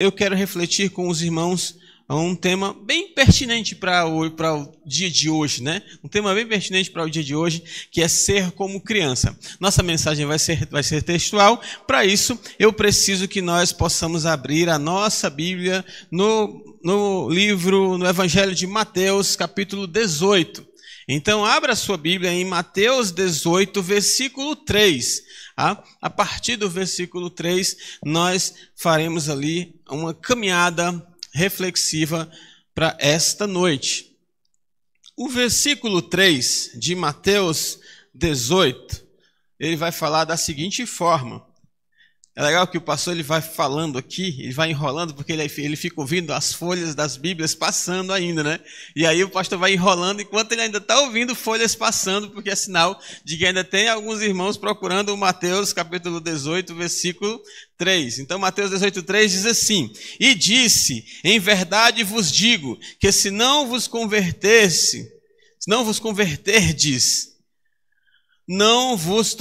Eu quero refletir com os irmãos um tema bem pertinente para o dia de hoje, né? Um tema bem pertinente para o dia de hoje, que é ser como criança. Nossa mensagem vai ser textual. Para isso, eu preciso que nós possamos abrir a nossa Bíblia no Evangelho de Mateus, capítulo 18. Então, abra a sua Bíblia em Mateus 18, versículo 3. A partir do versículo 3, nós faremos ali uma caminhada reflexiva para esta noite. O versículo 3 de Mateus 18, ele vai falar da seguinte forma. É legal que o pastor ele vai falando aqui, ele vai enrolando, porque ele fica ouvindo as folhas das Bíblias passando ainda, né? E aí o pastor vai enrolando enquanto ele ainda está ouvindo folhas passando, porque é sinal de que ainda tem alguns irmãos procurando o Mateus capítulo 18, versículo 3. Então Mateus 18, 3 diz assim: E disse, em verdade vos digo, que se não vos converterdes, não vos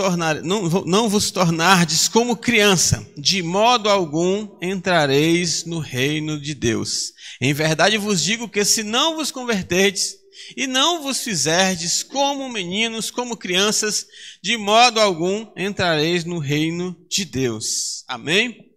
tornardes como criança, de modo algum entrareis no reino de Deus. Em verdade vos digo que se não vos converterdes e não vos fizerdes como meninos, como crianças, de modo algum entrareis no reino de Deus. Amém?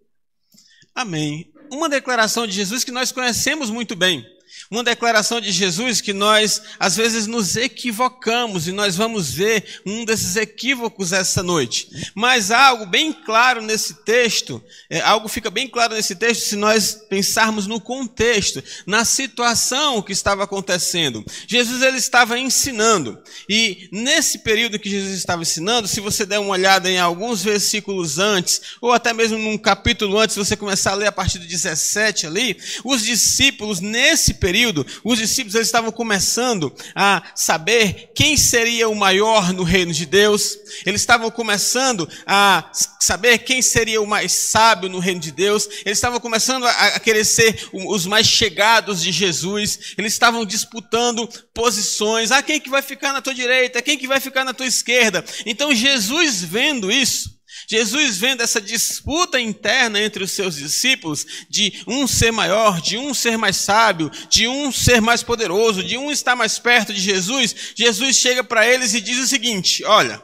Amém. Uma declaração de Jesus que nós conhecemos muito bem. Uma declaração de Jesus que nós, às vezes, nos equivocamos, e nós vamos ver um desses equívocos essa noite. Mas há algo bem claro nesse texto, algo fica bem claro nesse texto se nós pensarmos no contexto, na situação que estava acontecendo. Jesus ele estava ensinando, e nesse período que Jesus estava ensinando, se você der uma olhada em alguns versículos antes, ou até mesmo num capítulo antes, se você começar a ler a partir do 17 ali, os discípulos, nesse período, os discípulos eles estavam começando a saber quem seria o maior no reino de Deus. Eles estavam começando a saber quem seria o mais sábio no reino de Deus. Eles estavam começando a querer ser os mais chegados de Jesus. Eles estavam disputando posições. Quem que vai ficar na tua direita? Quem que vai ficar na tua esquerda? Então Jesus vendo isso, Jesus vendo essa disputa interna entre os seus discípulos, de um ser maior, de um ser mais sábio, de um ser mais poderoso, de um estar mais perto de Jesus, Jesus chega para eles e diz o seguinte: olha,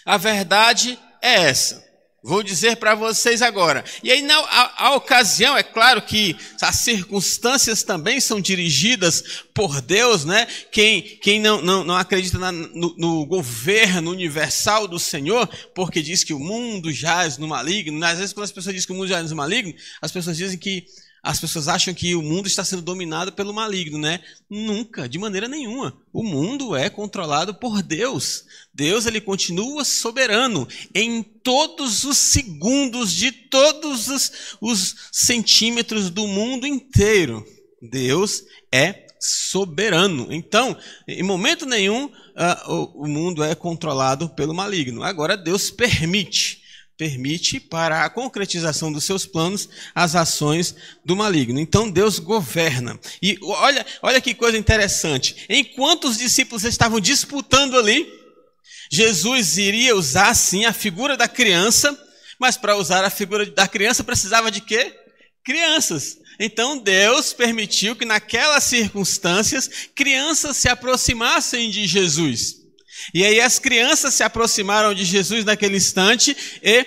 a verdade é essa. Vou dizer para vocês agora. E aí, a ocasião, é claro que as circunstâncias também são dirigidas por Deus, né? Quem não acredita no governo universal do Senhor, porque diz que o mundo jaz no maligno. Às vezes, quando as pessoas dizem que o mundo jaz no maligno, as pessoas dizem que as pessoas acham que o mundo está sendo dominado pelo maligno, né? Nunca, de maneira nenhuma. O mundo é controlado por Deus. Deus, ele continua soberano em todos os segundos de todos os centímetros do mundo inteiro. Deus é soberano. Então, em momento nenhum, o mundo é controlado pelo maligno. Agora, Deus permite para a concretização dos seus planos as ações do maligno. Então Deus governa. E olha que coisa interessante. Enquanto os discípulos estavam disputando ali, Jesus iria usar sim a figura da criança, mas para usar a figura da criança precisava de quê? Crianças. Então Deus permitiu que naquelas circunstâncias crianças se aproximassem de Jesus. E aí as crianças se aproximaram de Jesus naquele instante e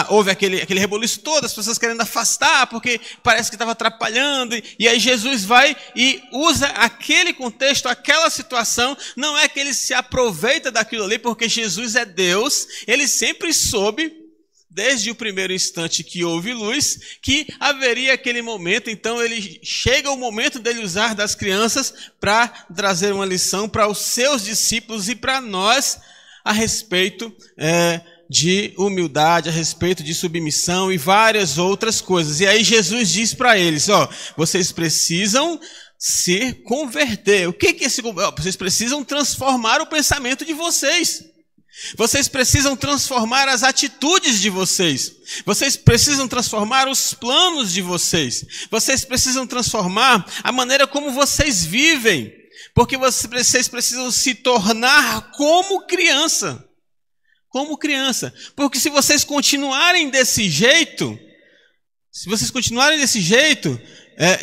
houve aquele reboliço todo, as pessoas querendo afastar porque parece que estava atrapalhando. E aí Jesus vai e usa aquele contexto, aquela situação. Não é que ele se aproveita daquilo ali, porque Jesus é Deus. Ele sempre soube, desde o primeiro instante que houve luz, que haveria aquele momento. Então chega o momento dele usar das crianças para trazer uma lição para os seus discípulos e para nós a respeito de humildade, a respeito de submissão e várias outras coisas. E aí Jesus diz para eles: vocês precisam se converter. O que é esse converter? Vocês precisam transformar o pensamento de vocês. Vocês precisam transformar as atitudes de vocês. Vocês precisam transformar os planos de vocês. Vocês precisam transformar a maneira como vocês vivem. Porque vocês precisam se tornar como criança. Como criança. Porque se vocês continuarem desse jeito, Se vocês continuarem desse jeito,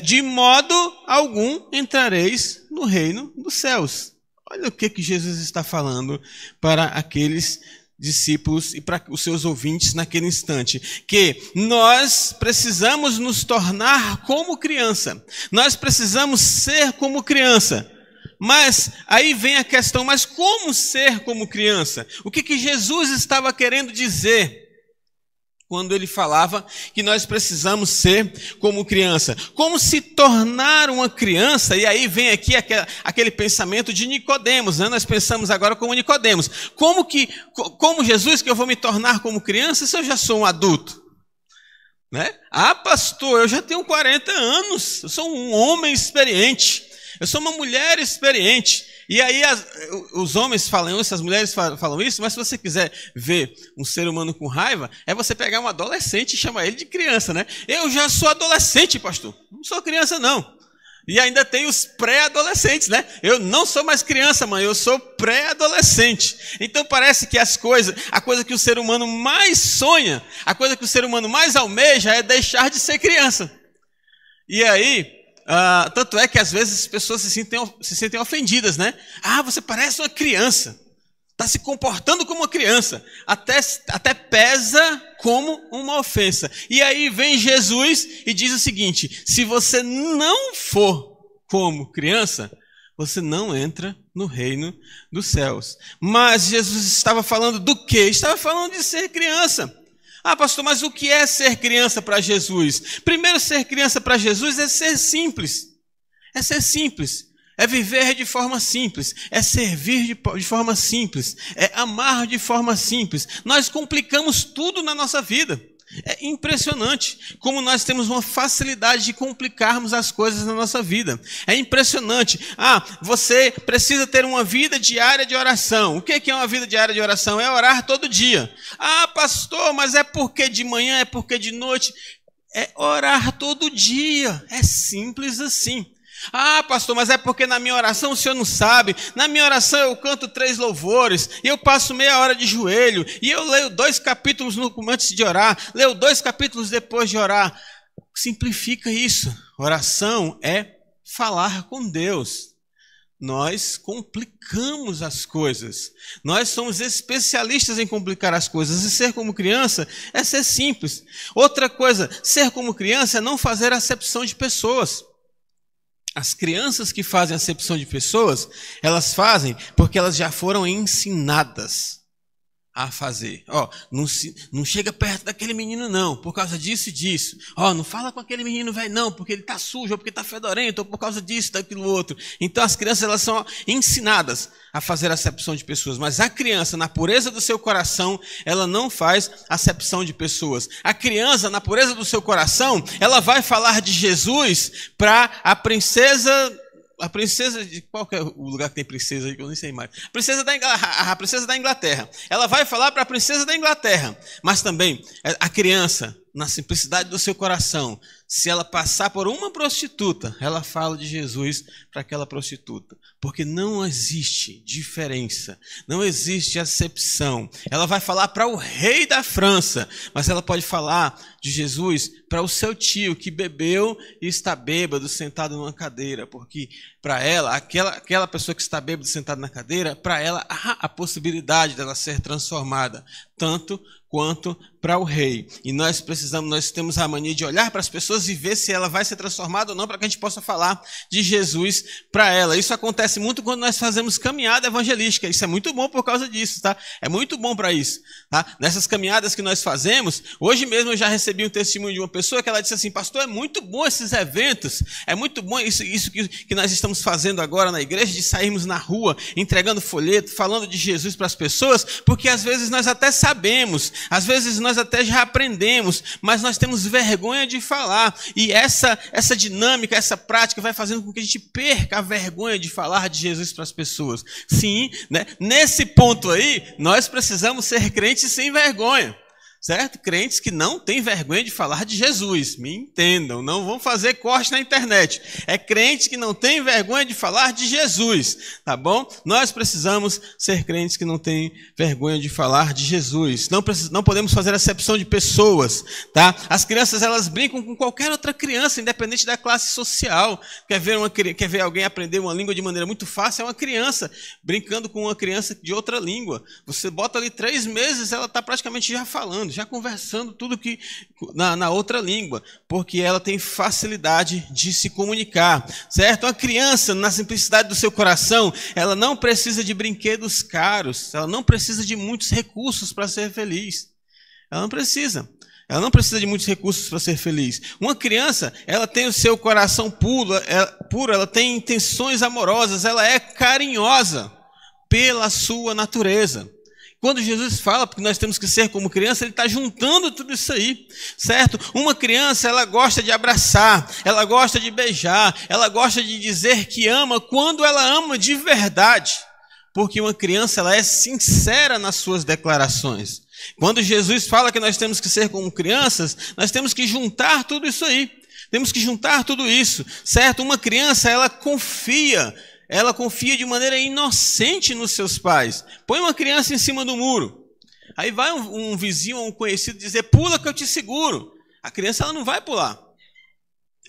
de modo algum entrareis no reino dos céus. Olha o que Jesus está falando para aqueles discípulos e para os seus ouvintes naquele instante. Que nós precisamos nos tornar como criança. Nós precisamos ser como criança. Mas aí vem a questão, mas como ser como criança? O que Jesus estava querendo dizer quando ele falava que nós precisamos ser como criança? Como se tornar uma criança? E aí vem aqui aquele pensamento de Nicodemos, né? Nós pensamos agora como Nicodemos. Como Jesus que eu vou me tornar como criança se eu já sou um adulto? Né? Ah, pastor, eu já tenho 40 anos, eu sou um homem experiente, eu sou uma mulher experiente. E aí os homens falam isso, as mulheres falam isso, mas se você quiser ver um ser humano com raiva, é você pegar um adolescente e chamar ele de criança, né? Eu já sou adolescente, pastor. Não sou criança, não. E ainda tem os pré-adolescentes, né? Eu não sou mais criança, mãe, eu sou pré-adolescente. Então parece que a coisa que o ser humano mais sonha, a coisa que o ser humano mais almeja é deixar de ser criança. E aí... tanto é que às vezes as pessoas se sentem ofendidas, né? Ah, você parece uma criança. Está se comportando como uma criança. Até pesa como uma ofensa. E aí vem Jesus e diz o seguinte: se você não for como criança, você não entra no reino dos céus. Mas Jesus estava falando do quê? Estava falando de ser criança. Ah, pastor, mas o que é ser criança para Jesus? Primeiro, ser criança para Jesus é ser simples. É ser simples. É viver de forma simples. É servir de forma simples. É amar de forma simples. Nós complicamos tudo na nossa vida. É impressionante como nós temos uma facilidade de complicarmos as coisas na nossa vida. É impressionante. Ah, você precisa ter uma vida diária de oração. O que é uma vida diária de oração? É orar todo dia. Ah, pastor, mas é porque de manhã, é porque de noite. É orar todo dia. É simples assim. Ah, pastor, mas é porque na minha oração o senhor não sabe. Na minha oração eu canto 3 louvores, e eu passo meia hora de joelho, e eu leio 2 capítulos antes de orar, leio 2 capítulos depois de orar. Simplifica isso. Oração é falar com Deus. Nós complicamos as coisas. Nós somos especialistas em complicar as coisas. E ser como criança é ser simples. Outra coisa, ser como criança é não fazer acepção de pessoas. As crianças que fazem acepção de pessoas, elas fazem porque elas já foram ensinadas a fazer. Não chega perto daquele menino não, por causa disso e disso. Não fala com aquele menino velho não, porque ele está sujo, ou porque está fedorento, ou por causa disso, daquilo outro. Então as crianças, elas são ensinadas a fazer acepção de pessoas. Mas a criança, na pureza do seu coração, ela não faz acepção de pessoas. A criança, na pureza do seu coração, ela vai falar de Jesus para a princesa de qual que é o lugar que tem princesa aí, que eu nem sei mais. A princesa da Inglaterra. Ela vai falar para a princesa da Inglaterra. Mas também, a criança, na simplicidade do seu coração, se ela passar por uma prostituta, ela fala de Jesus para aquela prostituta. Porque não existe diferença, não existe acepção. Ela vai falar para o rei da França, mas ela pode falar de Jesus para o seu tio que bebeu e está bêbado sentado numa cadeira. Porque para ela, aquela pessoa que está bêbada sentada na cadeira, para ela há a possibilidade dela ser transformada, tanto quanto para o rei. E nós temos a mania de olhar para as pessoas e ver se ela vai ser transformada ou não, para que a gente possa falar de Jesus para ela. Isso acontece muito quando nós fazemos caminhada evangelística. Isso é muito bom por causa disso, tá? É muito bom para isso, tá? Nessas caminhadas que nós fazemos, hoje mesmo eu já recebi um testemunho de uma pessoa que ela disse assim: pastor, é muito bom esses eventos, é muito bom isso que nós estamos fazendo agora na igreja, de sairmos na rua, entregando folheto, falando de Jesus para as pessoas, porque às vezes nós até sabemos, às vezes nós até já aprendemos, mas nós temos vergonha de falar. E essa dinâmica, essa prática vai fazendo com que a gente perca a vergonha de falar de Jesus para as pessoas. Sim, né? Nesse ponto aí, nós precisamos ser crentes sem vergonha. certo? Crentes que não têm vergonha de falar de Jesus, me entendam, não vão fazer corte na internet. É crentes que não têm vergonha de falar de Jesus, tá bom? Nós precisamos ser crentes que não têm vergonha de falar de Jesus. Não podemos fazer acepção de pessoas, tá? As crianças, elas brincam com qualquer outra criança, independente da classe social. Quer ver alguém aprender uma língua de maneira muito fácil? É uma criança brincando com uma criança de outra língua. Você bota ali 3 meses, ela está praticamente já falando, já conversando tudo que na outra língua, porque ela tem facilidade de se comunicar, certo? Uma criança, na simplicidade do seu coração, ela não precisa de brinquedos caros, ela não precisa de muitos recursos para ser feliz. Ela não precisa. Ela não precisa de muitos recursos para ser feliz. Uma criança, ela tem o seu coração puro, ela tem intenções amorosas, ela é carinhosa pela sua natureza. Quando Jesus fala que nós temos que ser como criança, ele está juntando tudo isso aí, certo? Uma criança, ela gosta de abraçar, ela gosta de beijar, ela gosta de dizer que ama quando ela ama de verdade. Porque uma criança, ela é sincera nas suas declarações. Quando Jesus fala que nós temos que ser como crianças, nós temos que juntar tudo isso aí. Temos que juntar tudo isso, certo? Uma criança, ela confia de maneira inocente nos seus pais. Põe uma criança em cima do muro. Aí vai um vizinho ou um conhecido dizer, pula que eu te seguro. A criança, ela não vai pular.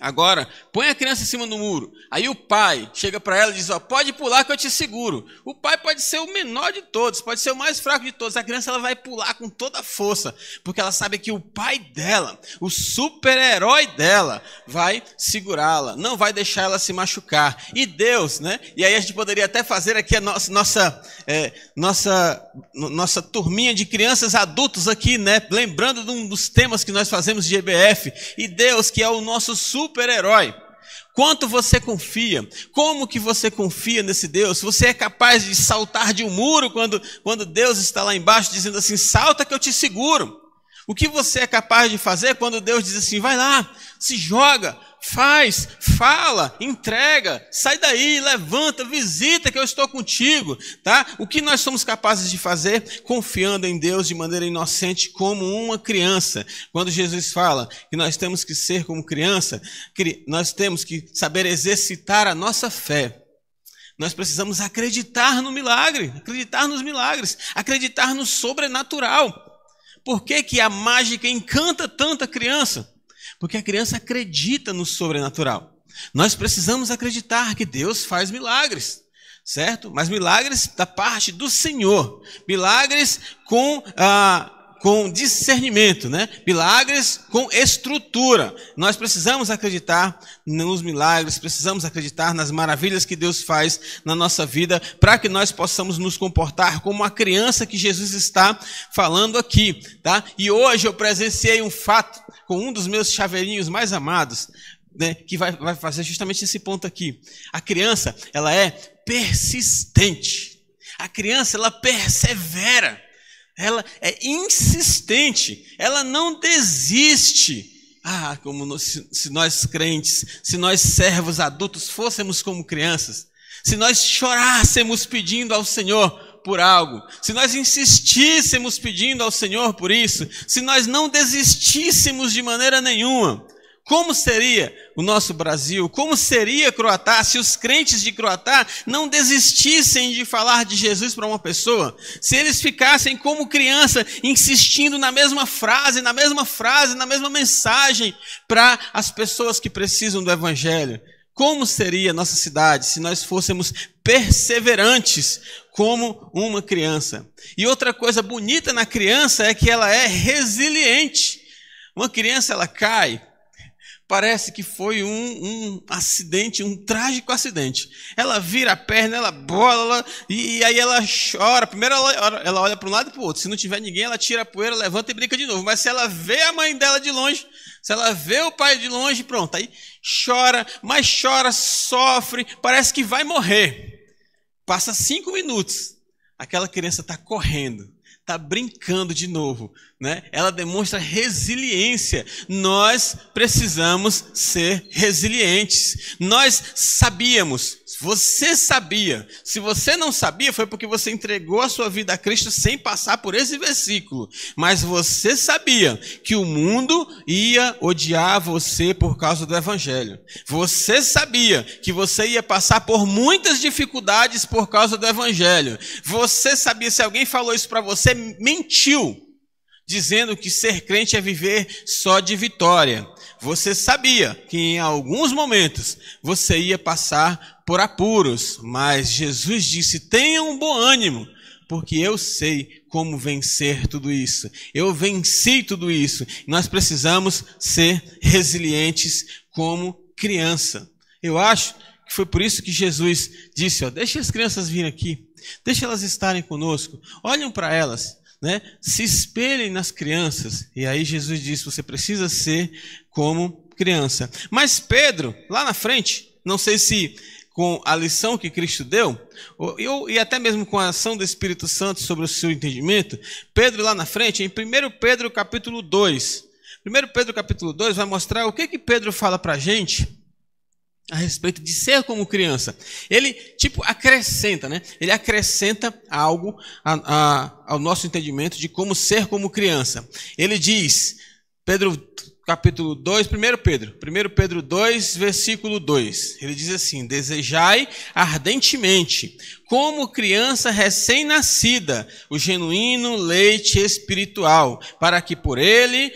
Agora, põe a criança em cima do muro. Aí o pai chega para ela e diz, pode pular que eu te seguro. O pai pode ser o menor de todos, pode ser o mais fraco de todos. A criança, ela vai pular com toda a força, porque ela sabe que o pai dela, o super-herói dela, vai segurá-la, não vai deixar ela se machucar. E Deus, né? E aí a gente poderia até fazer aqui a nossa turminha de crianças adultos aqui, né? Lembrando de um dos temas que nós fazemos de EBF. E Deus, que é o nosso super-herói. Quanto você confia? Como que você confia nesse Deus? Você é capaz de saltar de um muro quando Deus está lá embaixo dizendo assim, salta que eu te seguro. O que você é capaz de fazer quando Deus diz assim, vai lá, se joga, faz, fala, entrega, sai daí, levanta, visita que eu estou contigo, tá? O que nós somos capazes de fazer? Confiando em Deus de maneira inocente como uma criança. Quando Jesus fala que nós temos que ser como criança, nós temos que saber exercitar a nossa fé. Nós precisamos acreditar no milagre, acreditar nos milagres, acreditar no sobrenatural. Por que que a mágica encanta tanto a criança? Porque a criança acredita no sobrenatural. Nós precisamos acreditar que Deus faz milagres, certo? Mas milagres da parte do Senhor. Milagres com discernimento, né? Milagres com estrutura. Nós precisamos acreditar nos milagres, precisamos acreditar nas maravilhas que Deus faz na nossa vida, para que nós possamos nos comportar como a criança que Jesus está falando aqui, tá? E hoje eu presenciei um fato com um dos meus chaveirinhos mais amados, né, que vai fazer justamente esse ponto aqui. A criança, ela é persistente. A criança, ela persevera. Ela é insistente, ela não desiste. Se nós crentes, se nós servos adultos fôssemos como crianças, se nós chorássemos pedindo ao Senhor por algo, se nós insistíssemos pedindo ao Senhor por isso, se nós não desistíssemos de maneira nenhuma, como seria o nosso Brasil? Como seria Croatá se os crentes de Croatá não desistissem de falar de Jesus para uma pessoa? Se eles ficassem como criança, insistindo na mesma frase, na mesma mensagem para as pessoas que precisam do Evangelho? Como seria a nossa cidade se nós fôssemos perseverantes como uma criança? E outra coisa bonita na criança é que ela é resiliente. Uma criança, ela cai. Parece que foi um acidente, um trágico acidente. Ela vira a perna, ela bola, e aí ela chora. Primeiro ela olha para um lado e para o outro. Se não tiver ninguém, ela tira a poeira, levanta e brinca de novo. Mas se ela vê a mãe dela de longe, se ela vê o pai de longe, pronto. Aí chora, mas chora, sofre, parece que vai morrer. Passa 5 minutos. Aquela criança está correndo, está brincando de novo, né? Ela demonstra resiliência. Nós precisamos ser resilientes. Nós sabíamos, você sabia. Se você não sabia, foi porque você entregou a sua vida a Cristo sem passar por esse versículo. Mas você sabia que o mundo ia odiar você por causa do Evangelho. Você sabia que você ia passar por muitas dificuldades por causa do Evangelho. Você sabia, se alguém falou isso para você, mentiu, dizendo que ser crente é viver só de vitória. Você sabia que em alguns momentos você ia passar por apuros, mas Jesus disse: tenha um bom ânimo, porque eu sei como vencer tudo isso. Eu venci tudo isso. Nós precisamos ser resilientes como criança. Eu acho que foi por isso que Jesus disse: deixa as crianças virem aqui, deixa elas estarem conosco, olhem para elas, né? Se espelhem nas crianças. E aí Jesus disse: você precisa ser como criança. Mas Pedro, lá na frente, não sei se com a lição que Cristo deu, e até mesmo com a ação do Espírito Santo sobre o seu entendimento, Pedro lá na frente, em 1 Pedro capítulo 2, 1 Pedro capítulo 2 vai mostrar o que Pedro fala para a gente a respeito de ser como criança. Ele, acrescenta, né? Ele acrescenta algo ao nosso entendimento de como ser como criança. Ele diz, capítulo 2, 1 Pedro 2, versículo 2. Ele diz assim: desejai ardentemente, como criança recém-nascida, o genuíno leite espiritual, para que por ele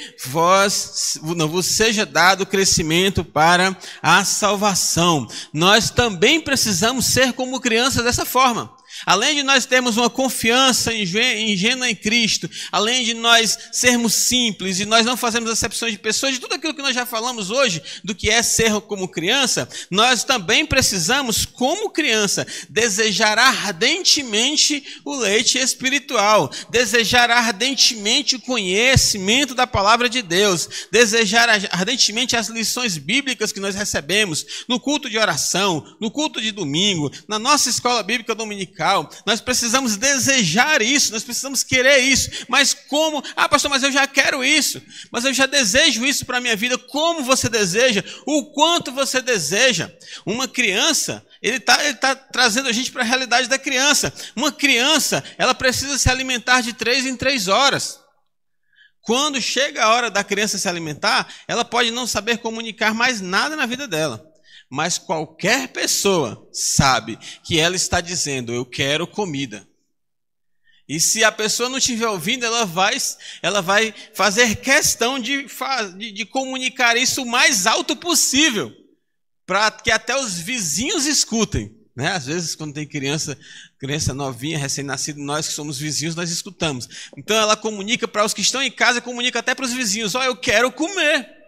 não vos seja dado crescimento para a salvação. Nós também precisamos ser como crianças dessa forma. Além de nós termos uma confiança ingênua em Cristo, além de nós sermos simples e nós não fazemos acepções de pessoas, de tudo aquilo que nós já falamos hoje, do que é ser como criança, nós também precisamos, como criança, desejar ardentemente o leite espiritual, desejar ardentemente o conhecimento da palavra de Deus, desejar ardentemente as lições bíblicas que nós recebemos no culto de oração, no culto de domingo, na nossa escola bíblica dominical. Nós precisamos desejar isso, nós precisamos querer isso. Mas como? Ah, pastor, mas eu já quero isso, mas eu já desejo isso para a minha vida. Como você deseja? O quanto você deseja? Uma criança, ele tá trazendo a gente para a realidade da criança. Uma criança, ela precisa se alimentar de 3 em 3 horas. Quando chega a hora da criança se alimentar, ela pode não saber comunicar mais nada na vida dela. Mas qualquer pessoa sabe que ela está dizendo: eu quero comida. E se a pessoa não estiver ouvindo, ela vai fazer questão de comunicar isso o mais alto possível, para que até os vizinhos escutem, né? Às vezes, quando tem criança novinha, recém-nascida, nós que somos vizinhos, nós escutamos. Então ela comunica para os que estão em casa, comunica até para os vizinhos: eu quero comer.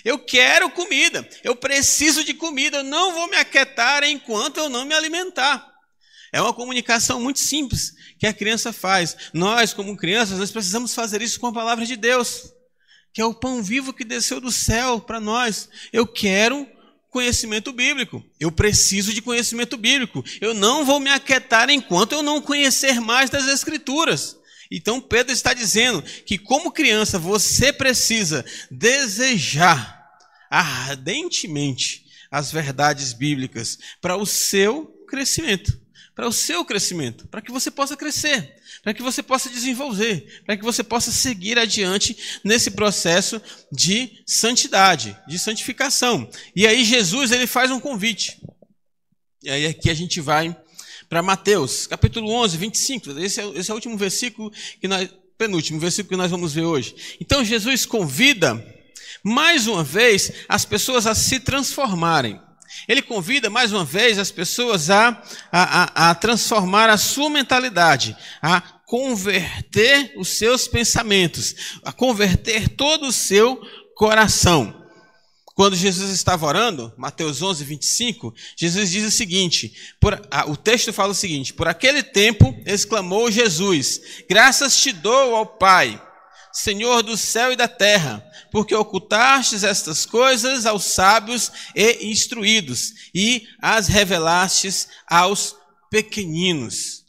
Eu quero comida, eu preciso de comida, eu não vou me aquietar enquanto eu não me alimentar. É uma comunicação muito simples que a criança faz. Nós, como crianças, nós precisamos fazer isso com a palavra de Deus, que é o pão vivo que desceu do céu para nós. Eu quero conhecimento bíblico, eu preciso de conhecimento bíblico. Eu não vou me aquietar enquanto eu não conhecer mais das Escrituras. Então Pedro está dizendo que, como criança, você precisa desejar ardentemente as verdades bíblicas para o seu crescimento, para que você possa crescer, para que você possa desenvolver, para que você possa seguir adiante nesse processo de santidade, de santificação. E aí Jesus, ele faz um convite. E aí aqui a gente vai para Mateus, capítulo 11, 25. Esse é o último versículo, penúltimo versículo que nós vamos ver hoje. Então Jesus convida, mais uma vez, as pessoas a se transformarem. Ele convida, mais uma vez, as pessoas a transformar a sua mentalidade, a converter os seus pensamentos, a converter todo o seu coração. Quando Jesus estava orando, Mateus 11, 25, Jesus diz o seguinte, o texto fala o seguinte: por aquele tempo exclamou Jesus: graças te dou, ó Pai, Senhor do céu e da terra, porque ocultastes estas coisas aos sábios e instruídos, e as revelastes aos pequeninos.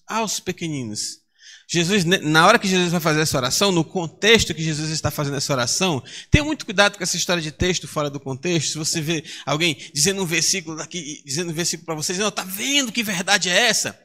Jesus, na hora que Jesus vai fazer essa oração, no contexto que Jesus está fazendo essa oração, tenha muito cuidado com essa história de texto fora do contexto. Se você vê alguém dizendo um versículo aqui, dizendo um versículo para vocês, não, está vendo que verdade é essa?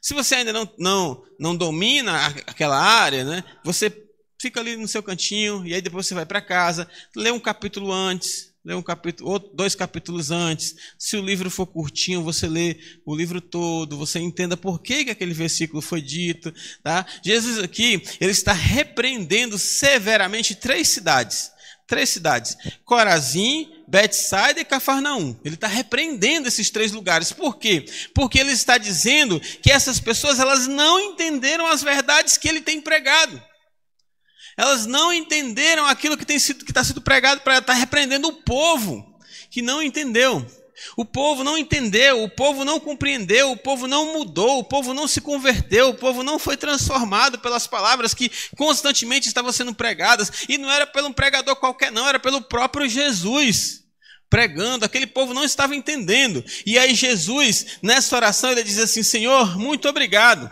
Se você ainda não domina aquela área, né, você fica ali no seu cantinho, e aí depois você vai para casa, lê um capítulo antes, lê um capítulo, 2 capítulos antes. Se o livro for curtinho, você lê o livro todo, você entenda por que aquele versículo foi dito. Tá? Jesus aqui, ele está repreendendo severamente 3 cidades. 3 cidades, Corazim, Betsaida e Cafarnaum. Ele está repreendendo esses 3 lugares. Por quê? Porque ele está dizendo que essas pessoas, elas não entenderam as verdades que ele tem pregado. Elas não entenderam aquilo que está sendo pregado, para estar repreendendo o povo que não entendeu. O povo não entendeu, o povo não compreendeu, o povo não mudou, o povo não se converteu, o povo não foi transformado pelas palavras que constantemente estavam sendo pregadas. E não era pelo um pregador qualquer não, era pelo próprio Jesus pregando. Aquele povo não estava entendendo. E aí Jesus, nessa oração, ele diz assim: Senhor, muito obrigado.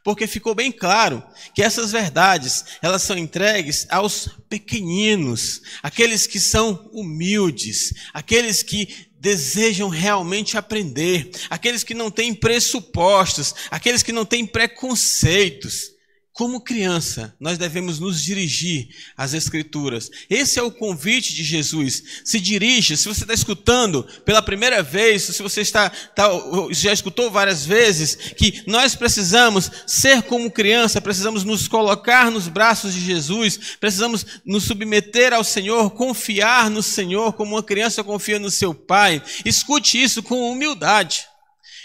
Porque ficou bem claro que essas verdades, elas são entregues aos pequeninos, aqueles que são humildes, aqueles que desejam realmente aprender, aqueles que não têm pressupostos, aqueles que não têm preconceitos. Como criança, nós devemos nos dirigir às Escrituras. Esse é o convite de Jesus. Se dirija, se você está escutando pela primeira vez, se você já escutou várias vezes, que nós precisamos ser como criança, precisamos nos colocar nos braços de Jesus, precisamos nos submeter ao Senhor, confiar no Senhor como uma criança confia no seu pai. Escute isso com humildade.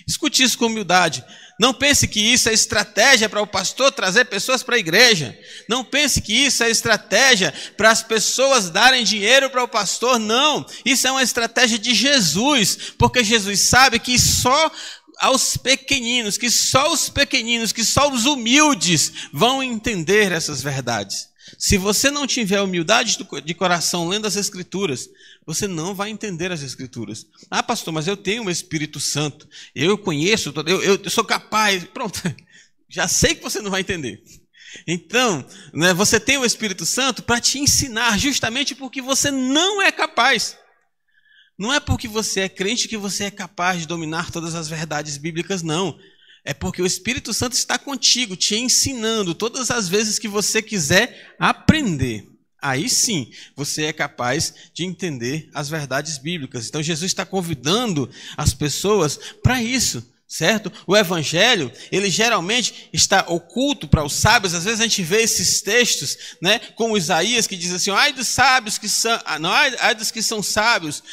Escute isso com humildade. Não pense que isso é estratégia para o pastor trazer pessoas para a igreja. Não pense que isso é estratégia para as pessoas darem dinheiro para o pastor. Não, isso é uma estratégia de Jesus, porque Jesus sabe que só os pequeninos, que só os humildes vão entender essas verdades. Se você não tiver humildade de coração lendo as Escrituras, você não vai entender as Escrituras. Ah, pastor, mas eu tenho o Espírito Santo, eu conheço, eu sou capaz. Pronto, já sei que você não vai entender. Então, né, você tem o Espírito Santo para te ensinar, justamente porque você não é capaz. Não é porque você é crente que você é capaz de dominar todas as verdades bíblicas, não. É porque o Espírito Santo está contigo, te ensinando todas as vezes que você quiser aprender. Aí sim, você é capaz de entender as verdades bíblicas. Então Jesus está convidando as pessoas para isso, certo? O Evangelho, ele geralmente está oculto para os sábios. Às vezes a gente vê esses textos, né, como Isaías, que diz assim: ai dos sábios que são, ai dos que são sábios,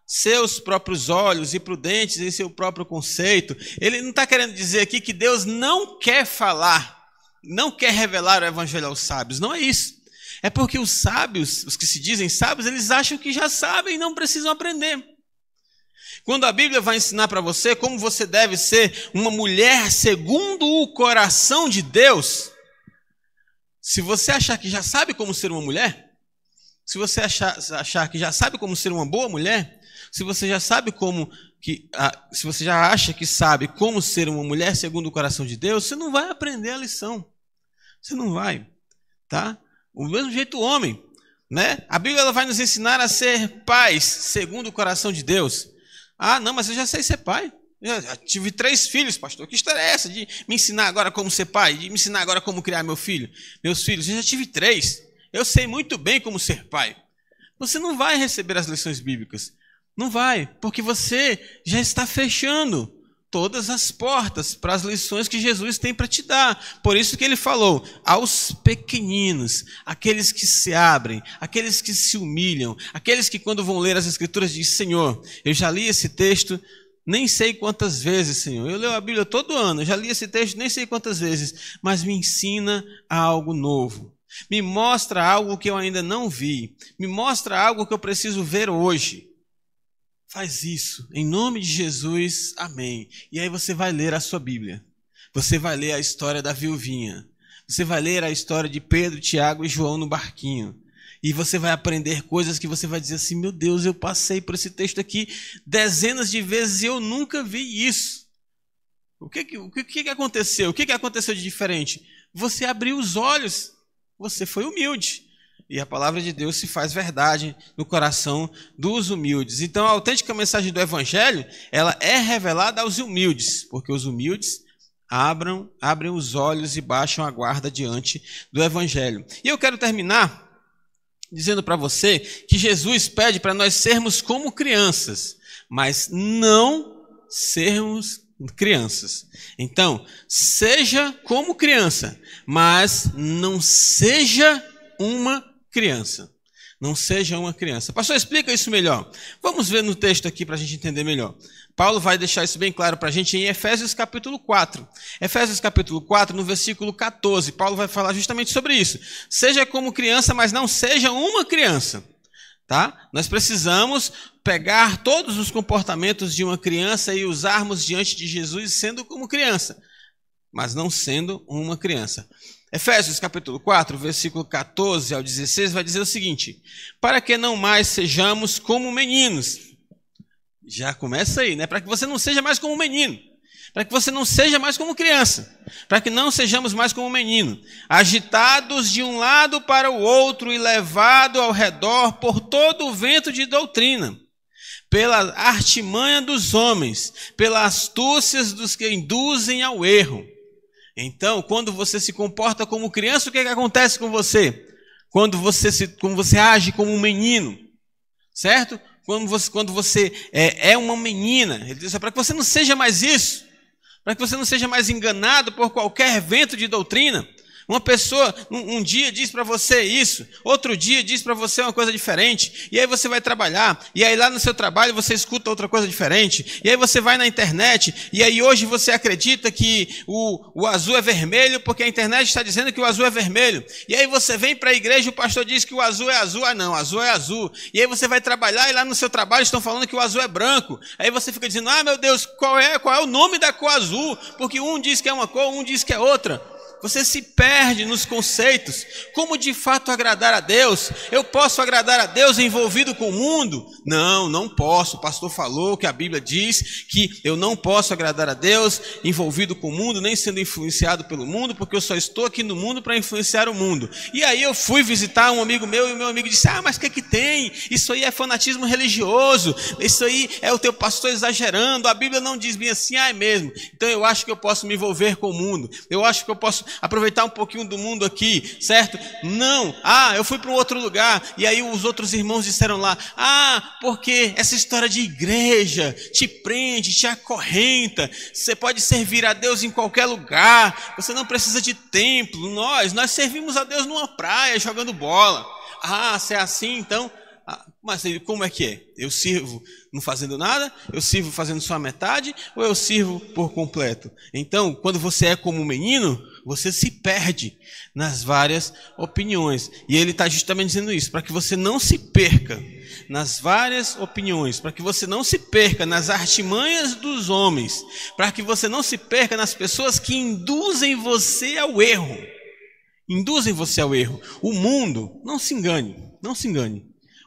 seus próprios olhos e prudentes em seu próprio conceito. Ele não está querendo dizer aqui que Deus não quer falar, não quer revelar o Evangelho aos sábios. Não é isso. É porque os sábios, os que se dizem sábios, eles acham que já sabem e não precisam aprender. Quando a Bíblia vai ensinar para você como você deve ser uma mulher segundo o coração de Deus, se você achar que já sabe como ser uma mulher, se você achar que já sabe como ser uma boa mulher, se você já sabe se você já acha que sabe como ser uma mulher segundo o coração de Deus, você não vai aprender a lição. Você não vai, tá? O mesmo jeito o homem, né? A Bíblia ela vai nos ensinar a ser pais segundo o coração de Deus. Ah, não, mas eu já sei ser pai. Eu já tive 3 filhos, pastor. Que história é essa de me ensinar agora como ser pai? De me ensinar agora como criar meus filhos? Eu já tive 3. Eu sei muito bem como ser pai. Você não vai receber as lições bíblicas. Não vai, porque você já está fechando todas as portas para as lições que Jesus tem para te dar. Por isso que ele falou, aos pequeninos, aqueles que se abrem, aqueles que se humilham, aqueles que quando vão ler as Escrituras dizem: Senhor, eu já li esse texto nem sei quantas vezes, Senhor. Eu leio a Bíblia todo ano, eu já li esse texto nem sei quantas vezes, mas me ensina algo novo. Me mostra algo que eu ainda não vi. Me mostra algo que eu preciso ver hoje. Faz isso, em nome de Jesus, amém. E aí você vai ler a sua Bíblia. Você vai ler a história da viuvinha. Você vai ler a história de Pedro, Tiago e João no barquinho. E você vai aprender coisas que você vai dizer assim: meu Deus, eu passei por esse texto aqui dezenas de vezes e eu nunca vi isso. O que aconteceu? O que aconteceu de diferente? Você abriu os olhos, você foi humilde. E a palavra de Deus se faz verdade no coração dos humildes. Então a autêntica mensagem do Evangelho, ela é revelada aos humildes, porque os humildes abrem os olhos e baixam a guarda diante do Evangelho. E eu quero terminar dizendo para você que Jesus pede para nós sermos como crianças, mas não sermos crianças. Então, seja como criança, mas não seja uma criança. Não seja uma criança. Pastor, explica isso melhor. Vamos ver no texto aqui para a gente entender melhor. Paulo vai deixar isso bem claro para a gente em Efésios capítulo 4. Efésios capítulo 4, no versículo 14. Paulo vai falar justamente sobre isso. Seja como criança, mas não seja uma criança. Tá? Nós precisamos pegar todos os comportamentos de uma criança e usarmos diante de Jesus sendo como criança, mas não sendo uma criança. Efésios capítulo 4, versículo 14 ao 16, vai dizer o seguinte: para que não mais sejamos como meninos. Já começa aí, né? Para que você não seja mais como menino. Para que você não seja mais como criança. Para que não sejamos mais como menino. Agitados de um lado para o outro e levados ao redor por todo o vento de doutrina. Pela artimanha dos homens. Pelas astúcias dos que induzem ao erro. Então, quando você se comporta como criança, o que acontece com você? Quando você age como um menino. Certo? Quando você é uma menina, ele diz, para que você não seja mais isso, para que você não seja mais enganado por qualquer vento de doutrina. Uma pessoa um dia diz para você isso, outro dia diz para você uma coisa diferente, e aí você vai trabalhar, e aí lá no seu trabalho você escuta outra coisa diferente, e aí você vai na internet, e aí hoje você acredita que o azul é vermelho, porque a internet está dizendo que o azul é vermelho, e aí você vem para a igreja e o pastor diz que o azul é azul, não, azul é azul, e aí você vai trabalhar e lá no seu trabalho estão falando que o azul é branco, aí você fica dizendo, meu Deus, qual é o nome da cor azul, porque um diz que é uma cor, um diz que é outra. Você se perde nos conceitos. Como de fato agradar a Deus? Eu posso agradar a Deus envolvido com o mundo? Não, não posso. O pastor falou que a Bíblia diz que eu não posso agradar a Deus envolvido com o mundo, nem sendo influenciado pelo mundo, porque eu só estou aqui no mundo para influenciar o mundo. E aí eu fui visitar um amigo meu e o meu amigo disse, mas o que tem? Isso aí é fanatismo religioso. Isso aí é o teu pastor exagerando. A Bíblia não diz bem assim, é mesmo. Então eu acho que eu posso me envolver com o mundo. Eu acho que eu posso aproveitar um pouquinho do mundo aqui, certo? Não, eu fui para um outro lugar, e aí os outros irmãos disseram lá, porque essa história de igreja te prende, te acorrenta, você pode servir a Deus em qualquer lugar, você não precisa de templo, nós servimos a Deus numa praia, jogando bola. Se é assim, então... Mas como é que é? Eu sirvo não fazendo nada? Eu sirvo fazendo só a metade? Ou eu sirvo por completo? Então, quando você é como um menino, você se perde nas várias opiniões. E ele está justamente dizendo isso, para que você não se perca nas várias opiniões, para que você não se perca nas artimanhas dos homens, para que você não se perca nas pessoas que induzem você ao erro. Induzem você ao erro. O mundo, não se engane.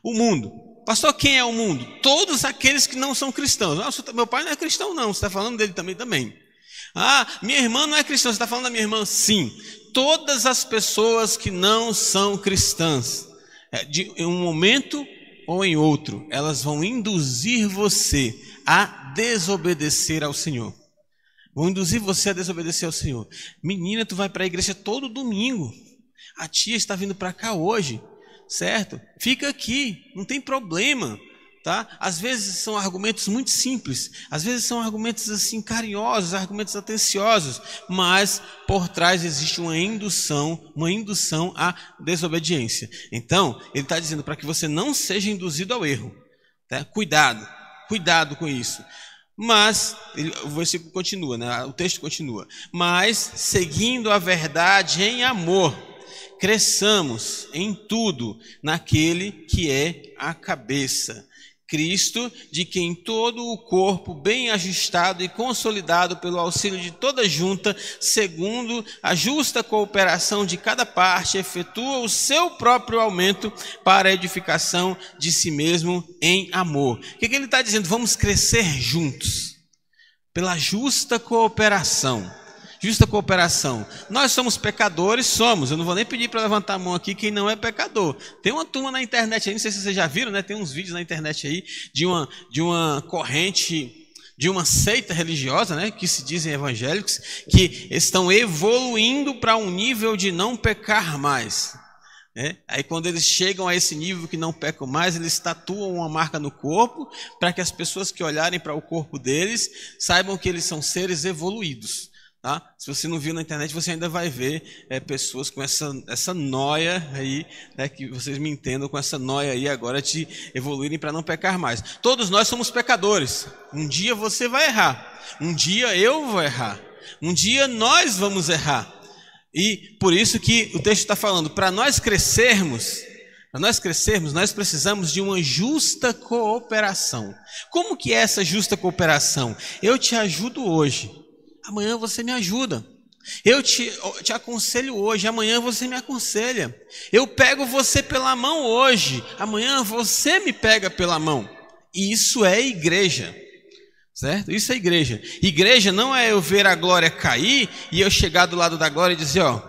O mundo. Pastor, quem é o mundo? Todos aqueles que não são cristãos. Meu pai não é cristão, não. Você está falando dele também. Minha irmã não é cristã. Você está falando da minha irmã? Sim. Todas as pessoas que não são cristãs, em um momento ou em outro, elas vão induzir você a desobedecer ao Senhor. Vão induzir você a desobedecer ao Senhor. Menina, tu vai para a igreja todo domingo. A tia está vindo para cá hoje. Certo? Fica aqui, não tem problema, tá? Às vezes são argumentos muito simples, às vezes são argumentos assim carinhosos, argumentos atenciosos, mas por trás existe uma indução à desobediência. Então, ele está dizendo para que você não seja induzido ao erro, tá? Cuidado com isso. Mas, o versículo continua, né? O texto continua. Mas, seguindo a verdade em amor, cresçamos em tudo naquele que é a cabeça, Cristo, de quem todo o corpo, bem ajustado e consolidado pelo auxílio de toda junta, segundo a justa cooperação de cada parte, efetua o seu próprio aumento para a edificação de si mesmo em amor. O que ele está dizendo? Vamos crescer juntos. pela justa cooperação. Justa cooperação. Nós somos pecadores, somos. Eu não vou nem pedir para levantar a mão aqui quem não é pecador. Tem uma turma na internet aí, não sei se vocês já viram, né? Tem uns vídeos na internet aí de uma corrente, de uma seita religiosa, né? Que se dizem evangélicos, que estão evoluindo para um nível de não pecar mais. Aí quando eles chegam a esse nível que não pecam mais, eles tatuam uma marca no corpo para que as pessoas que olharem para o corpo deles saibam que eles são seres evoluídos. Tá? Se você não viu na internet, você ainda vai ver pessoas com essa noia aí, né, que vocês me entendam, com essa noia aí agora de evoluírem para não pecar mais. Todos nós somos pecadores. Um dia você vai errar. Um dia eu vou errar. Um dia nós vamos errar. E por isso que o texto está falando, para nós crescermos, nós precisamos de uma justa cooperação. Como que é essa justa cooperação? Eu te ajudo hoje. Amanhã você me ajuda. Eu te aconselho hoje, amanhã você me aconselha. Eu pego você pela mão hoje, amanhã você me pega pela mão. Isso é igreja, certo? Isso é igreja. Igreja não é eu ver a glória cair e eu chegar do lado da glória e dizer, ó,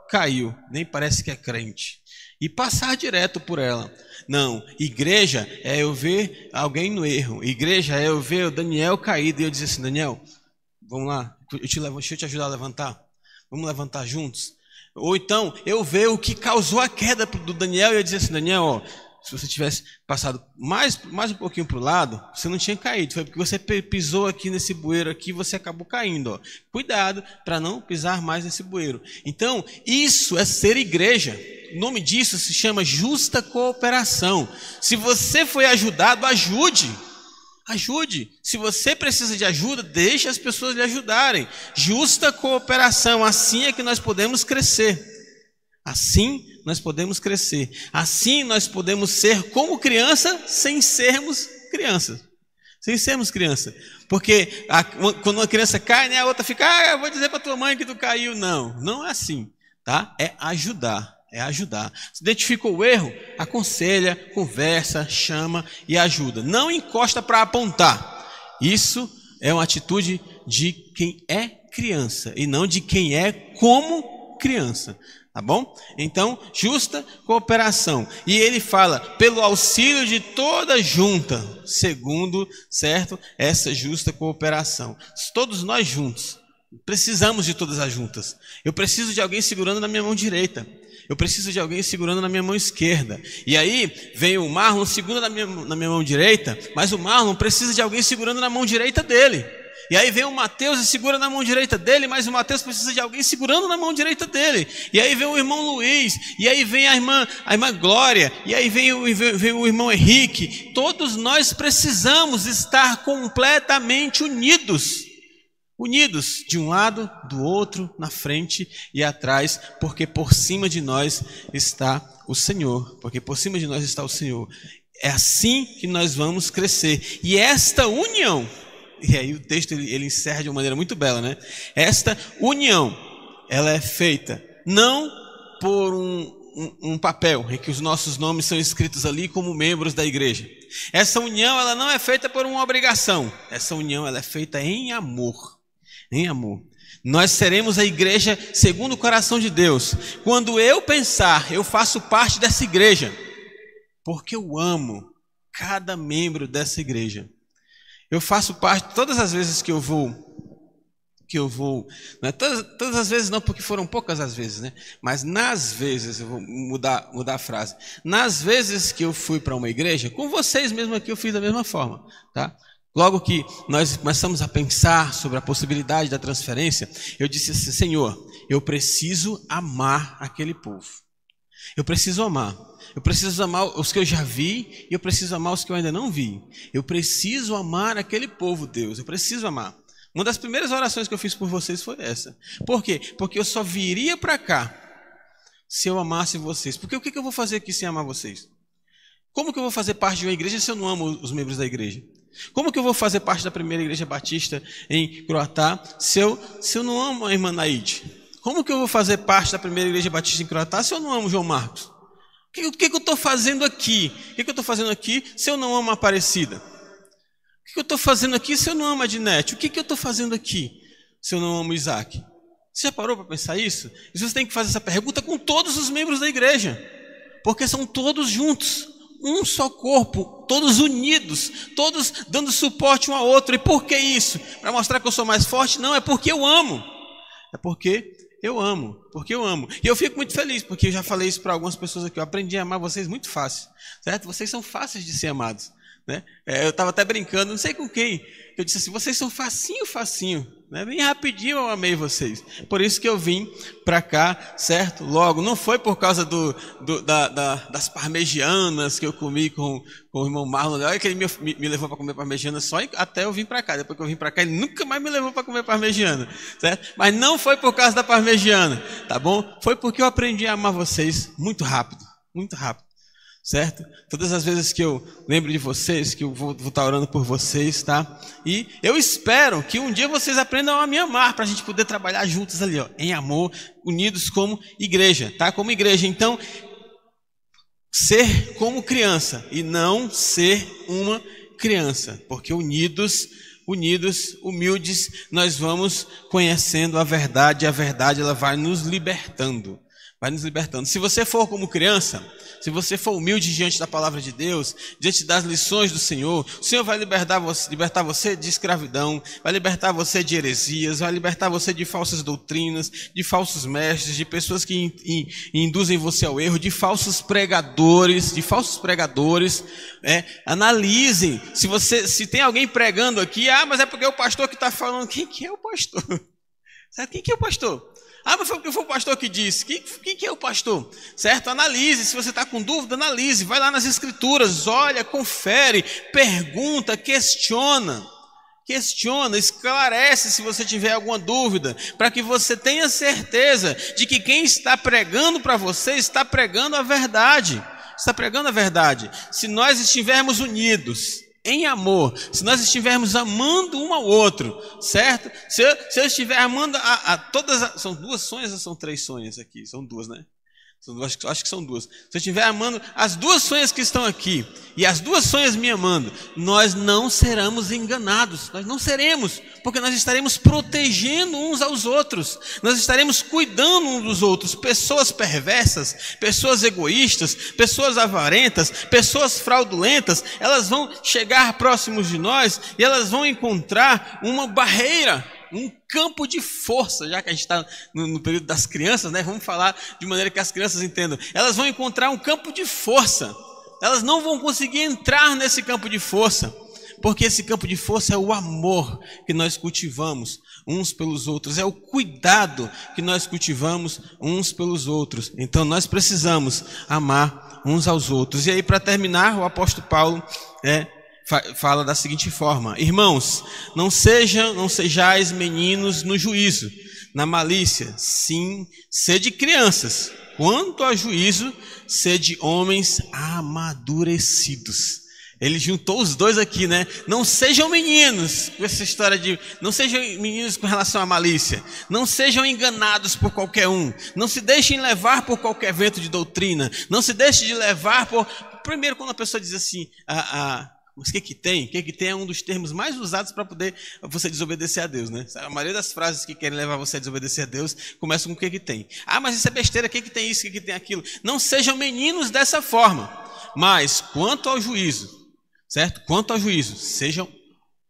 caiu, nem parece que é crente, e passar direto por ela. Não, igreja é eu ver alguém no erro. Igreja é eu ver o Daniel caído e eu dizer assim, Daniel, vamos lá, deixa eu te ajudar a levantar. Vamos levantar juntos. Ou então, eu ver o que causou a queda do Daniel e eu dizer assim, Daniel, ó, se você tivesse passado mais um pouquinho para o lado, você não tinha caído. Foi porque você pisou aqui nesse bueiro aqui, você acabou caindo. Ó. Cuidado para não pisar mais nesse bueiro. Então, isso é ser igreja. O nome disso se chama justa cooperação. Se você foi ajudado, ajude. Ajude. Se você precisa de ajuda, deixe as pessoas lhe ajudarem. Justa cooperação. Assim é que nós podemos crescer. Assim nós podemos crescer. Assim nós podemos ser como criança sem sermos crianças. Sem sermos criança. Porque quando uma criança cai, né, a outra fica, eu vou dizer para tua mãe que tu caiu. Não, não é assim. Tá? É ajudar. É ajudar. Se identificou o erro, aconselha, conversa, chama e ajuda. Não encosta para apontar. Isso é uma atitude de quem é criança e não de quem é como criança. Tá bom? Então, justa cooperação. E ele fala, pelo auxílio de toda junta, segundo, certo? Essa justa cooperação. Todos nós juntos. Precisamos de todas as juntas. Eu preciso de alguém segurando na minha mão direita. Eu preciso de alguém segurando na minha mão esquerda. E aí vem o Marlon, segura na minha mão direita, mas o Marlon precisa de alguém segurando na mão direita dele. E aí vem o Mateus e segura na mão direita dele, mas o Mateus precisa de alguém segurando na mão direita dele. E aí vem o irmão Luiz, e aí vem a irmã Glória, e aí vem o irmão Henrique. Todos nós precisamos estar completamente unidos. Unidos de um lado, do outro, na frente e atrás, porque por cima de nós está o Senhor. Porque por cima de nós está o Senhor. É assim que nós vamos crescer. E esta união, e aí o texto ele encerra de uma maneira muito bela, né? Esta união, ela é feita não por um papel em que os nossos nomes são escritos ali como membros da igreja. Essa união, ela não é feita por uma obrigação. Essa união, ela é feita em amor. Em amor. Nós seremos a igreja segundo o coração de Deus. Quando eu pensar, eu faço parte dessa igreja, porque eu amo cada membro dessa igreja. Eu faço parte, todas as vezes que eu vou, não é todas as vezes não, porque foram poucas as vezes, né? Mas nas vezes, eu vou mudar a frase. Nas vezes que eu fui para uma igreja, com vocês mesmo aqui eu fiz da mesma forma, tá? Logo que nós começamos a pensar sobre a possibilidade da transferência, eu disse assim, Senhor, eu preciso amar aquele povo. Eu preciso amar. Eu preciso amar os que eu já vi e eu preciso amar os que eu ainda não vi. Eu preciso amar aquele povo, Deus. Eu preciso amar. Uma das primeiras orações que eu fiz por vocês foi essa. Por quê? Porque eu só viria para cá se eu amasse vocês. Porque o que eu vou fazer aqui sem amar vocês? Como que eu vou fazer parte de uma igreja se eu não amo os membros da igreja? Como que eu vou fazer parte da primeira igreja batista em Croatá se eu não amo a irmã Naide? Como que eu vou fazer parte da primeira igreja batista em Croatá se eu não amo João Marcos? O que eu estou fazendo aqui? O que eu estou fazendo aqui se eu não amo a Aparecida? O que eu estou fazendo aqui se eu não amo a Adinete? O que eu estou fazendo aqui se eu não amo Isaac? Você já parou para pensar isso? E você tem que fazer essa pergunta com todos os membros da igreja, porque são todos juntos, um só corpo, todos unidos, todos dando suporte um ao outro. E por que isso? Para mostrar que eu sou mais forte? Não, é porque eu amo. É porque eu amo, porque eu amo. E eu fico muito feliz, porque eu já falei isso para algumas pessoas aqui. Eu aprendi a amar vocês muito fácil, certo? Vocês são fáceis de ser amados, né? Eu estava até brincando, não sei com quem, eu disse assim, vocês são facinho, facinho, né? Bem rapidinho eu amei vocês. Por isso que eu vim para cá, certo? Logo, não foi por causa das parmegianas que eu comi com o irmão Marlon. Olha que ele me levou para comer parmegiana só até eu vim para cá. Depois que eu vim para cá, ele nunca mais me levou para comer parmegiana, certo? Mas não foi por causa da parmegiana, tá bom? Foi porque eu aprendi a amar vocês muito rápido, certo? Todas as vezes que eu lembro de vocês, que eu vou estar orando por vocês, tá? E eu espero que um dia vocês aprendam a me amar, para a gente poder trabalhar juntos ali, ó, em amor, unidos como igreja, tá? Como igreja. Então, ser como criança e não ser uma criança, porque unidos, humildes, nós vamos conhecendo a verdade, e a verdade ela vai nos libertando. Se você for como criança, se você for humilde diante da palavra de Deus, diante das lições do Senhor, o Senhor vai libertar você de escravidão, vai libertar você de heresias, vai libertar você de falsas doutrinas, de falsos mestres, de pessoas que induzem você ao erro, de falsos pregadores. Analisem, se tem alguém pregando aqui, mas é porque é o pastor que está falando. Quem que é o pastor? Certo? Quem que é o pastor? Mas foi o pastor que disse. Quem que é o pastor? Certo? Analise. Se você está com dúvida, analise. Vai lá nas escrituras, olha, confere, pergunta, questiona, esclarece se você tiver alguma dúvida, para que você tenha certeza de que quem está pregando para você está pregando a verdade. Se nós estivermos unidos em amor, se nós estivermos amando um ao outro, certo? Se eu estiver amando são duas sonhas ou são três sonhas aqui? São duas, né? Acho que são duas. Se eu estiver amando as duas sonhas que estão aqui, e as duas sonhas me amando, nós não seremos enganados, nós não seremos, porque nós estaremos protegendo uns aos outros, nós estaremos cuidando uns dos outros. Pessoas perversas, pessoas egoístas, pessoas avarentas, pessoas fraudulentas, elas vão chegar próximos de nós e elas vão encontrar uma barreira, um campo de força, já que a gente está no período das crianças, né? Vamos falar de maneira que as crianças entendam. Elas vão encontrar um campo de força, elas não vão conseguir entrar nesse campo de força, porque esse campo de força é o amor que nós cultivamos uns pelos outros, é o cuidado que nós cultivamos uns pelos outros. Então nós precisamos amar uns aos outros. E aí, para terminar, o apóstolo Paulo fala da seguinte forma: irmãos, não sejais meninos no juízo, na malícia, sim, sede crianças. Quanto a juízo, sede homens amadurecidos. Ele juntou os dois aqui, né? Não sejam meninos com essa história não sejam meninos com relação à malícia. Não sejam enganados por qualquer um. Não se deixem levar por qualquer vento de doutrina. Não se deixem de levar por... Primeiro, quando a pessoa diz assim, mas o que tem? O que tem é um dos termos mais usados para poder você desobedecer a Deus, né? A maioria das frases que querem levar você a desobedecer a Deus começam com o que tem. Mas isso é besteira, o que tem isso, o que tem aquilo? Não sejam meninos dessa forma. Mas quanto ao juízo, certo? Quanto ao juízo, sejam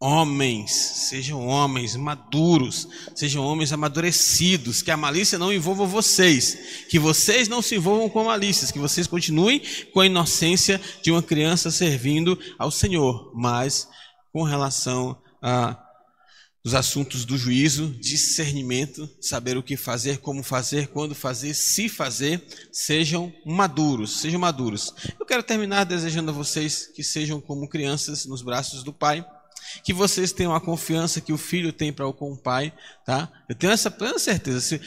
homens maduros, sejam homens amadurecidos, que a malícia não envolva vocês, que vocês não se envolvam com malícias, que vocês continuem com a inocência de uma criança servindo ao Senhor, mas com relação aos assuntos do juízo, discernimento, saber o que fazer, como fazer, quando fazer, se fazer, sejam maduros. Eu quero terminar desejando a vocês que sejam como crianças nos braços do Pai, que vocês tenham a confiança que o filho tem para com o pai, tá? Eu tenho essa plena certeza.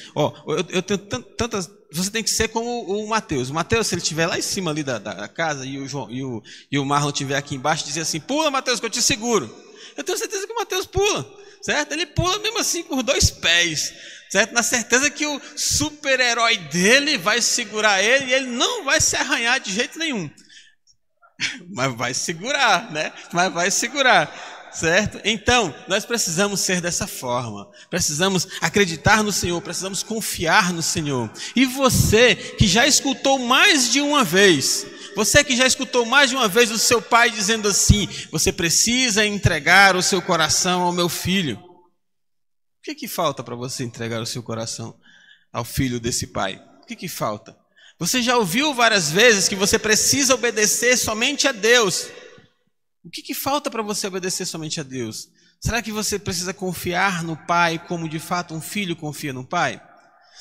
Eu tenho tantas. Você tem que ser como o Mateus. O Mateus, se ele estiver lá em cima ali da casa e o Marlon estiver aqui embaixo, dizer assim: pula, Mateus, que eu te seguro. Eu tenho certeza que o Mateus pula, certo? Ele pula mesmo assim com os dois pés, certo? Na certeza que o super-herói dele vai segurar ele e ele não vai se arranhar de jeito nenhum. Mas vai segurar, né? Certo? Então, nós precisamos ser dessa forma. Precisamos acreditar no Senhor, precisamos confiar no Senhor. E você que já escutou mais de uma vez, o seu pai dizendo assim: você precisa entregar o seu coração ao meu filho. O que falta para você entregar o seu coração ao filho desse pai? O que falta? Você já ouviu várias vezes que você precisa obedecer somente a Deus. O que falta para você obedecer somente a Deus? Será que você precisa confiar no pai como de fato um filho confia no pai?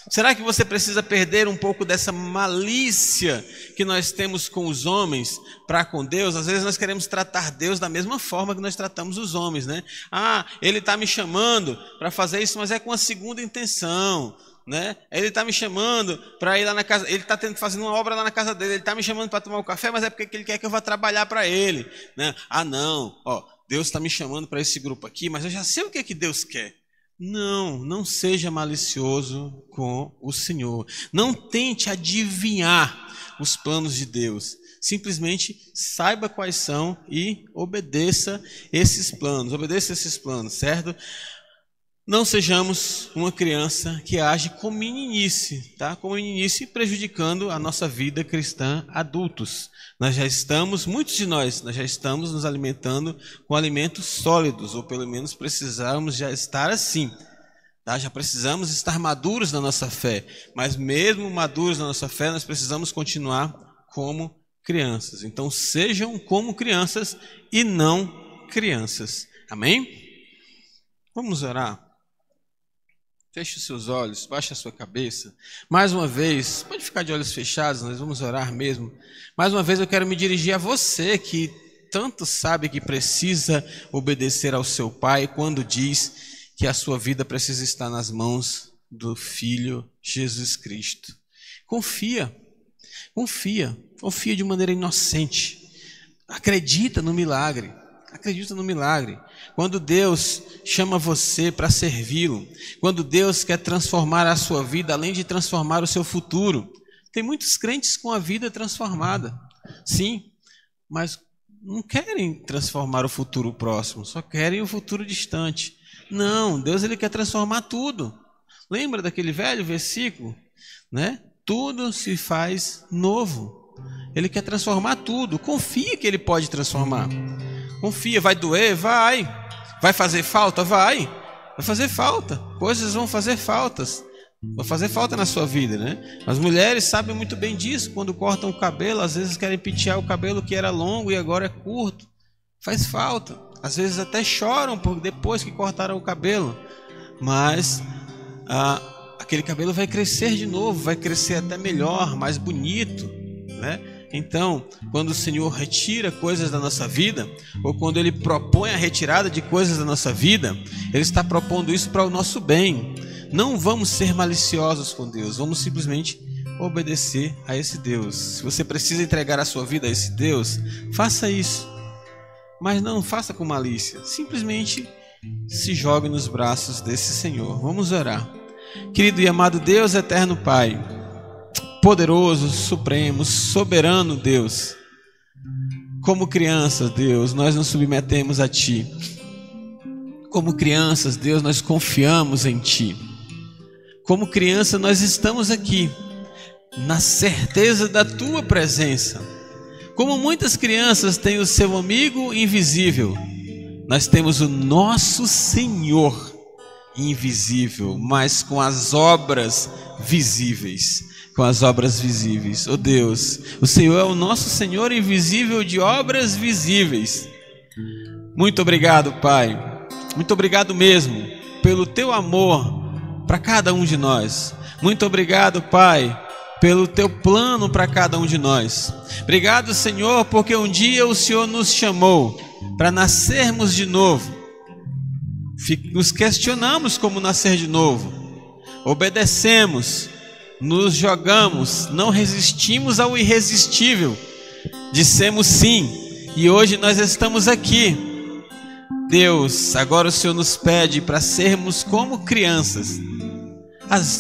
Será que você precisa perder um pouco dessa malícia que nós temos com os homens para com Deus? Às vezes nós queremos tratar Deus da mesma forma que nós tratamos os homens, né? Ele está me chamando para fazer isso, mas é com a segunda intenção, né? Ele está me chamando para ir lá na casa, ele está fazendo uma obra lá na casa dele, ele está me chamando para tomar um café, mas é porque ele quer que eu vá trabalhar para ele, né? Não, Deus está me chamando para esse grupo aqui, mas eu já sei o que é que Deus quer. Não seja malicioso com o Senhor. Não tente adivinhar os planos de Deus. Simplesmente saiba quais são e obedeça esses planos, certo? Não sejamos uma criança que age como meninice, tá? Como meninice, prejudicando a nossa vida cristã adultos. Muitos de nós já estamos nos alimentando com alimentos sólidos, ou pelo menos precisamos já estar assim. Tá? Já precisamos estar maduros na nossa fé, mas mesmo maduros na nossa fé, nós precisamos continuar como crianças. Então sejam como crianças e não crianças. Amém? Vamos orar. Feche os seus olhos, baixe a sua cabeça. Mais uma vez, pode ficar de olhos fechados, nós vamos orar mesmo. Mais uma vez eu quero me dirigir a você que tanto sabe que precisa obedecer ao seu pai quando diz que a sua vida precisa estar nas mãos do Filho Jesus Cristo. Confia de maneira inocente. Acredita no milagre. Quando Deus chama você para servi-lo, quando Deus quer transformar a sua vida, além de transformar o seu futuro, tem muitos crentes com a vida transformada, sim, mas não querem transformar o futuro próximo, só querem o futuro distante. Não, Deus ele quer transformar tudo. Lembra daquele velho versículo, né? Tudo se faz novo. Ele quer transformar tudo. Confia que ele pode transformar. Confia, vai doer? Vai. Vai fazer falta? Vai fazer falta. Coisas vão fazer faltas. Vai fazer falta na sua vida, né? As mulheres sabem muito bem disso. Quando cortam o cabelo, às vezes querem pentear o cabelo que era longo e agora é curto. Faz falta. Às vezes até choram depois que cortaram o cabelo. Mas aquele cabelo vai crescer de novo, vai crescer até melhor, mais bonito, né? Então, quando o Senhor retira coisas da nossa vida, ou quando Ele propõe a retirada de coisas da nossa vida, Ele está propondo isso para o nosso bem. Não vamos ser maliciosos com Deus, vamos simplesmente obedecer a esse Deus. Se você precisa entregar a sua vida a esse Deus, faça isso. Mas não faça com malícia, simplesmente se jogue nos braços desse Senhor. Vamos orar. Querido e amado Deus, eterno Pai, poderoso, supremo, soberano Deus, como crianças, Deus, nós nos submetemos a Ti. Como crianças, Deus, nós confiamos em Ti. Como criança, nós estamos aqui, na certeza da Tua presença. Como muitas crianças têm o seu amigo invisível, nós temos o nosso Senhor invisível, mas com as obras visíveis. Oh Deus, o Senhor é o nosso Senhor invisível de obras visíveis. Muito obrigado, Pai. Muito obrigado mesmo pelo Teu amor para cada um de nós. Muito obrigado, Pai, pelo Teu plano para cada um de nós. Obrigado, Senhor, porque um dia o Senhor nos chamou para nascermos de novo. Nos questionamos como nascer de novo. Obedecemos, nos jogamos, não resistimos ao irresistível. Dissemos sim, e hoje nós estamos aqui. Deus, agora o Senhor nos pede para sermos como crianças.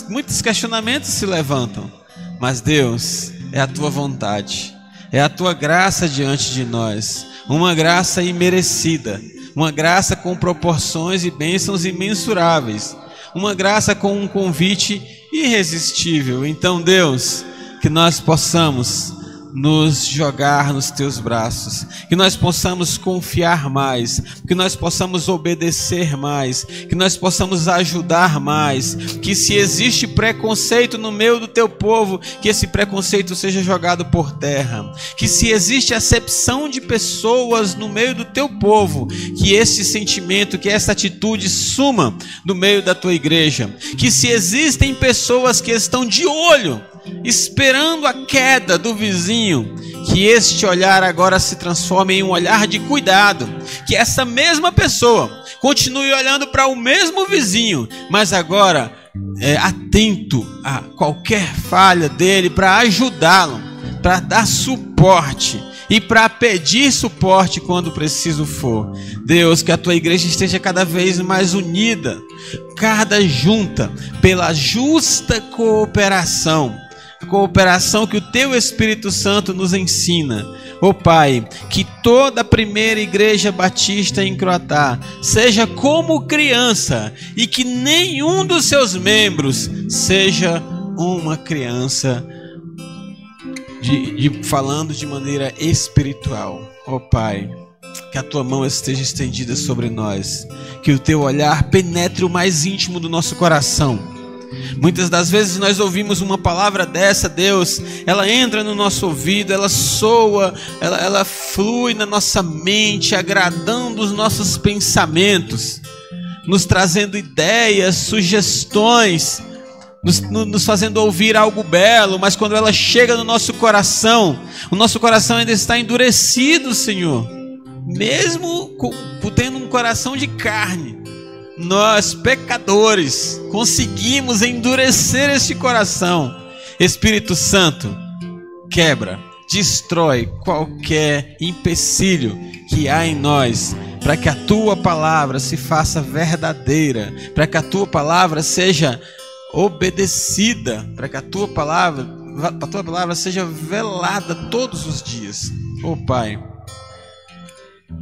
Muitos questionamentos se levantam, mas Deus, é a Tua vontade, é a Tua graça diante de nós, uma graça imerecida, uma graça com proporções e bênçãos imensuráveis, uma graça com um convite irresistível. Então, Deus, que nós possamos nos jogar nos teus braços, que nós possamos confiar mais, que nós possamos obedecer mais, que nós possamos ajudar mais, que se existe preconceito no meio do teu povo, que esse preconceito seja jogado por terra, que se existe acepção de pessoas no meio do teu povo, que esse sentimento, que essa atitude suma do meio da tua igreja, que se existem pessoas que estão de olho esperando a queda do vizinho, que este olhar agora se transforme em um olhar de cuidado, que essa mesma pessoa continue olhando para o mesmo vizinho, mas agora atento a qualquer falha dele, para ajudá-lo, para dar suporte e para pedir suporte quando preciso for. Deus, que a tua igreja esteja cada vez mais unida, cada junta, pela justa cooperação que o teu Espírito Santo nos ensina. Ó Pai, que toda a primeira igreja batista em Croatá seja como criança e que nenhum dos seus membros seja uma criança, falando de maneira espiritual. Ó Pai, que a tua mão esteja estendida sobre nós, que o teu olhar penetre o mais íntimo do nosso coração. Muitas das vezes nós ouvimos uma palavra dessa, Deus, ela entra no nosso ouvido, ela soa, ela flui na nossa mente, agradando os nossos pensamentos, nos trazendo ideias, sugestões, nos fazendo ouvir algo belo, mas quando ela chega no nosso coração, o nosso coração ainda está endurecido, Senhor, mesmo tendo um coração de carne. Nós, pecadores, conseguimos endurecer este coração. Espírito Santo, quebra, destrói qualquer empecilho que há em nós, para que a tua palavra se faça verdadeira, para que a tua palavra seja obedecida, para que a tua palavra seja velada todos os dias. Oh Pai,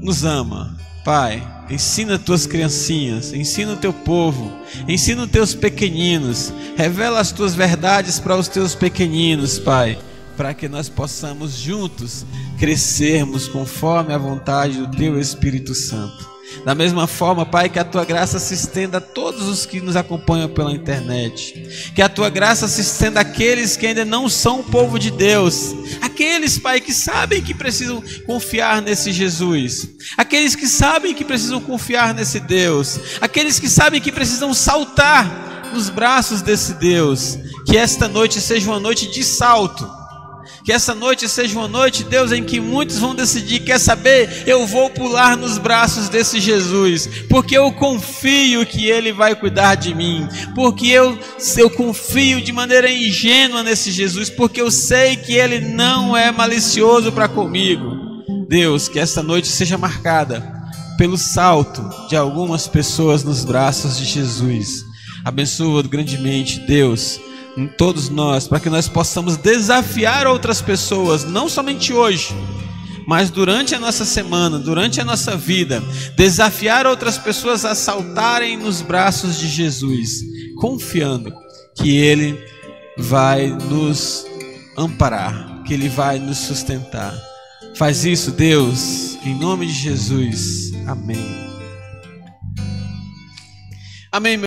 nos ama. Pai, ensina as tuas criancinhas, ensina o teu povo, ensina os teus pequeninos, revela as tuas verdades para os teus pequeninos, Pai, para que nós possamos juntos crescermos conforme a vontade do teu Espírito Santo. Da mesma forma, Pai, que a tua graça se estenda a todos os que nos acompanham pela internet, que a tua graça se estenda àqueles que ainda não são o povo de Deus, aqueles, Pai, que sabem que precisam confiar nesse Jesus, aqueles que sabem que precisam confiar nesse Deus, aqueles que sabem que precisam saltar nos braços desse Deus. Que esta noite seja uma noite de salto, que essa noite seja uma noite, Deus, em que muitos vão decidir, quer saber, eu vou pular nos braços desse Jesus, porque eu confio que Ele vai cuidar de mim, porque eu confio de maneira ingênua nesse Jesus, porque eu sei que Ele não é malicioso para comigo. Deus, que esta noite seja marcada pelo salto de algumas pessoas nos braços de Jesus. Abençoa grandemente, Deus, em todos nós, para que nós possamos desafiar outras pessoas, não somente hoje, mas durante a nossa semana, durante a nossa vida, desafiar outras pessoas a saltarem nos braços de Jesus, confiando que Ele vai nos amparar, que Ele vai nos sustentar. Faz isso, Deus, em nome de Jesus. Amém. Amém.